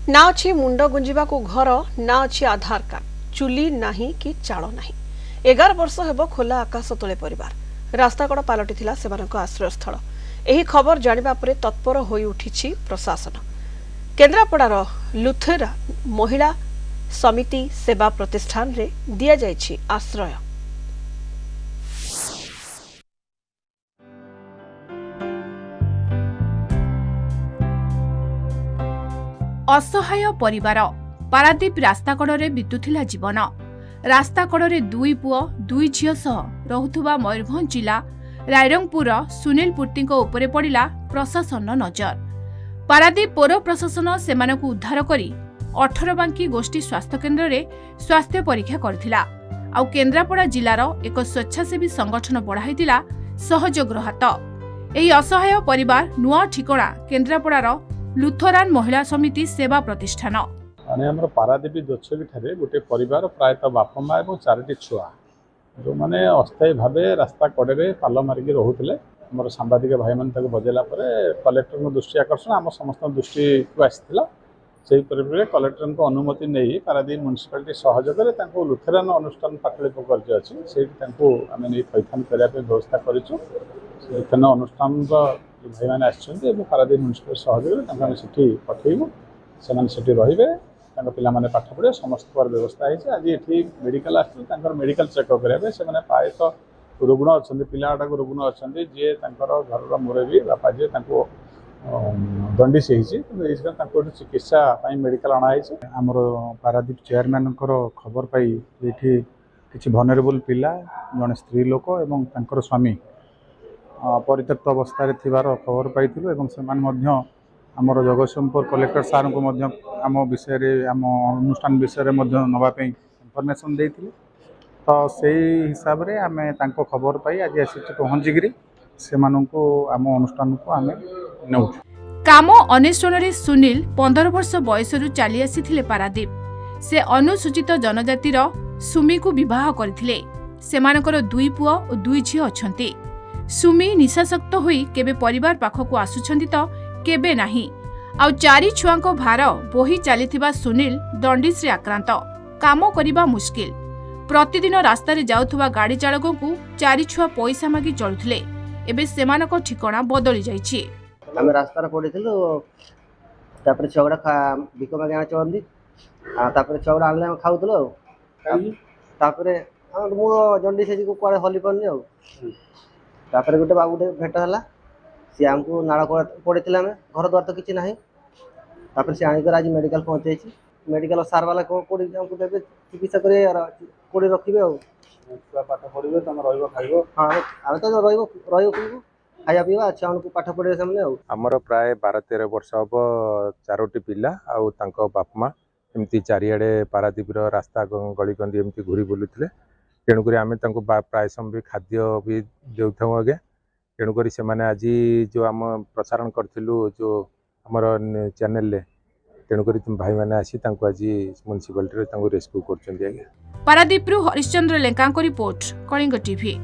ना अच्छी मुंड गुंजा को घर ना अच्छी आधार कार्ड चुली नाही कि चाल नाही 11 वर्ष हेब खोला आकाश तले परिवार रास्ताकड़ पलटि आश्रयस्थल एही खबर जानिबा परे तत्पर होई उठिछि प्रशासन। केन्द्रापड़ार लुथेरा महिला समिति सेवा प्रतिष्ठान रे दिया जाइछि आश्रय। असहाय परिवार पारादीप रास्ताकड़े बीतुथिला जीवन। रास्ताकड़े दुई पुओ दुई झियो सह रहुथुबा मयूरभंज जिला रायरंगपुर सुनील पूर्ति उपरे पड़िला प्रशासन नजर। पारादीप पौर प्रशासन सेमानकु उद्धार करी 18 बांकी गोष्ठी स्वास्थ्य केन्द्र रे स्वास्थ्य परीक्षा करथिला। आउ केन्द्रापड़ा जिलार एक स्वेच्छासेवी संगठन बढ़ाइतिला सहयोगर हात। एही असहाय परिवार नुआ ठिकणा केन्द्रापड़ार लुथरान महिला समिति सेवा प्रतिष्ठान। आम पारादीप दोछकी ठारे गोटे परिवार प्रायतः बापा माँ और 4टी छुआ जो मैंने अस्थायी भाव रास्ता कड़े पाल मारिक रोते आम सांबादिक भाई मैंने बजेला कलेक्टर दृष्टि आकर्षण आम समस्त दृष्टि को आसाला से परिप्रेक्षी कलेक्टर को अनुमति नहीं पारादीप म्यूनिसिपालिटी सहयोग लुथेरान अनुष्ठान पाटलिपुर अच्छी से आम नहीं थैथान करने व्यवस्था करूँ। लुथेरान अनुष्ठान भाई मैंने आसछन्ति पारादीप म्यूनिसिपालिटी सहयोग से पठेबू से रे पाने पाठ पढ़े समस्त व्यवस्था है। आज ये मेडिकल आसकर मेडिकल चेकअप करेंगे से प्रायतः रुग्ण अच्छा पिलाटा रुग्ण अच्छा जी घर मुरबी बापा जी दंडिस होती चिकित्सा मेडिकल अणाई आमर पारादीप चेयरमैन खबर पाई ये किसी भनरेबल पिला जड़े स्त्री लोक और स्वामी परित्यक्त अवस्था खबर पाई से आमर जगतसिंहपुर कलेक्टर सार को आम विषय आम अनुष्ठान विषय नापी इनफर्मेशन देते तो से हिसाब से आम खबर पाई आज आसी पहुँचिकी से आम अनुष्ठान को आम नौ काम अन्वेषण सुनील 15 वर्ष बयसरू चली आसी पारादीप। से अनुसूचित जनजातिर सुमी को विवाह करथिले। सेमानकर 2 पुओ और 2 झियो अछंती। सुमी निशासक्त होई केबे परिवार पाखकु आसुछंती तो केबे नाही। आउ 4 छुआंको भार बोही चलीथिबा सुनील दंडिस रे आक्रांत। काम करिबा मुश्किल। प्रतिदिन रास्ता रे जाउथुबा गाड़ी चालक को 4 छुआ पैसा मागी चलुथिले। एबे सेमानको ठिकाना बदली जाइछि। आम रास्तार पड़ीलु छुआ भिक मागे आने चलती छुआ आने खाऊल मु जंडिस को कड़े हली पानी गोटे बाबू भेट है सी आमको नाड़ पड़े घर द्वार तो किसी ना सी आनिक आज मेडिकल पहुँचे मेडिकल सार वाला देवे चिकित्सा कर रखिए पाठ पढ़े तुम रो हाँ आम तो रही खाया पीवा छुआ को पाठ पढ़े आमर प्राय 12-13 वर्ष हम 4टी पिला आउ बापा माँ एमती चारिआडे पारादीप रास्ता गलिकंदी एमती घूरी बुलूले तेणुक आम प्राय समय भी खाद्य भी देता आगे तेणुक से आज जो आम प्रसारण करूँ जो आमर चैनल तेणुक भाई मैंने आसी आज म्यूनिसिपालिटी रेस्क्यू कर। Paradip Harishchandra Lenka report Kalinga TV.